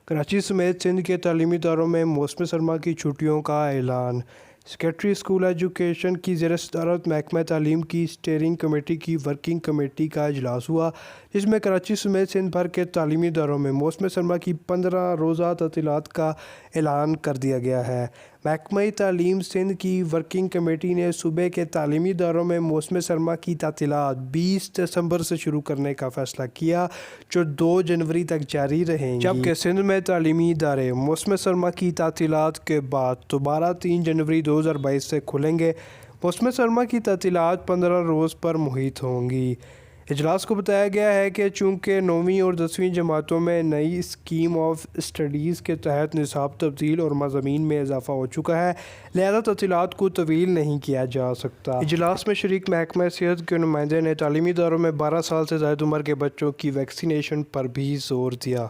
کراچی سمیت سندھ کے تعلیمی اداروں میں موسم سرما کی چھٹیوں کا اعلان۔ سکریٹری اسکول ایجوکیشن کی زیر صدارت محکمہ تعلیم کی اسٹیئرنگ کمیٹی کی ورکنگ کمیٹی کا اجلاس ہوا، جس میں کراچی سمیت سندھ بھر کے تعلیمی اداروں میں موسم سرما کی 15 روزہ تعطیلات کا اعلان کر دیا گیا ہے۔ محکمہ تعلیم سندھ کی ورکنگ کمیٹی نے صوبے کے تعلیمی اداروں میں موسم سرما کی تعطیلات 20 دسمبر سے شروع کرنے کا فیصلہ کیا، جو 2 جنوری تک جاری رہیں گی، جبکہ سندھ میں تعلیمی ادارے موسم سرما کی تعطیلات کے بعد دوبارہ 3 جنوری 2022 سے کھلیں گے۔ موسم سرما کی تعطیلات 15 روز پر محیط ہوں گی۔ اجلاس کو بتایا گیا ہے کہ چونکہ 9ویں اور 10ویں جماعتوں میں نئی اسکیم آف اسٹڈیز کے تحت نصاب تبدیل اور مضامین میں اضافہ ہو چکا ہے، لہذا تعطیلات کو طویل نہیں کیا جا سکتا۔ اجلاس میں شریک محکمہ صحت کے نمائندے نے تعلیمی اداروں میں 12 سال سے زائد عمر کے بچوں کی ویکسینیشن پر بھی زور دیا۔